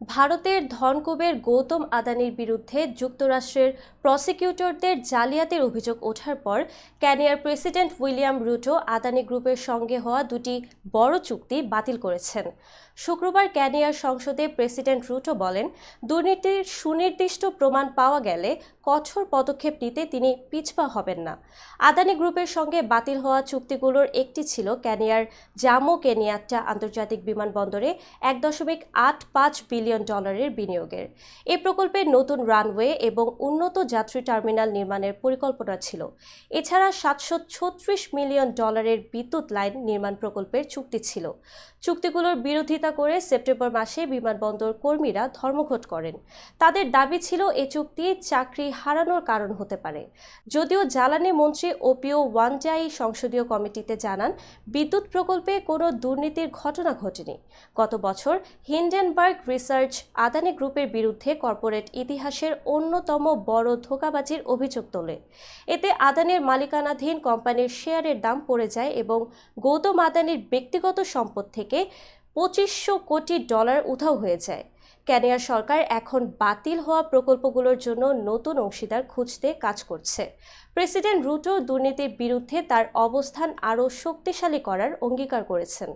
ভারতের ধনকুবের গৌতম আদানির বিরুদ্ধে যুক্তরাষ্ট্রের প্রসিকিউটরদের জালিয়াতির অভিযোগ ওঠার পর কেনিয়ার প্রেসিডেন্ট উইলিয়াম রুটো আদানি গ্রুপের সঙ্গে হওয়া দুটি বড় চুক্তি বাতিল করেছেন। শুক্রবার কেনিয়ার সংসদে প্রেসিডেন্ট রুটো বলেন, দুর্নীতির সুনির্দিষ্ট প্রমাণ পাওয়া গেলে কঠোর পদক্ষেপ নিতে তিনি পিছপা হবেন না। আদানি গ্রুপের সঙ্গে বাতিল হওয়া চুক্তিগুলোর একটি ছিল কেনিয়ার জামো কেনিয়াট্টা আন্তর্জাতিক বিমানবন্দরে $1.85 বিলিয়ন বিনিয়োগের। এ প্রকল্পে নতুন রানওয়ে এবং উন্নত যাত্রী টার্মিনাল নির্মাণের পরিকল্পনা ছিল। এছাড়া $736 মিলিয়ন বিদ্যুৎ লাইন নির্মাণ প্রকল্পের চুক্তি ছিল। চুক্তিগুলোর বিরোধিতা করে সেপ্টেম্বর মাসে বিমানবন্দর কর্মীরা ধর্মঘট করেন। তাদের দাবি ছিল এ চুক্তি চাকরি হারানোর কারণ হতে পারে। যদিও জ্বালানি মন্ত্রী ওপিও ওয়ানজাই সংসদীয় কমিটিতে জানান, বিদ্যুৎ প্রকল্পে কোনো দুর্নীতির ঘটনা ঘটেনি। গত বছর হিন্ডেনবার্গ রিসার্চ আদানি গ্রুপের বিরুদ্ধে কর্পোরেট ইতিহাসের অন্যতম বড় ধোঁকাবাজির অভিযোগ তোলে। এতে আদানির মালিকানাধীন কোম্পানির শেয়ারের দাম পড়ে যায় এবং গৌতম আদানির ব্যক্তিগত সম্পদ থেকে $2500 কোটি উধাও হয়ে যায়। কেনিয়ার সরকার এখন বাতিল হওয়া প্রকল্পগুলোর জন্য নতুন অংশীদার খুঁজতে কাজ করছে। প্রেসিডেন্ট রুটো দুর্নীতির বিরুদ্ধে তার অবস্থান আরও শক্তিশালী করার অঙ্গীকার করেছেন।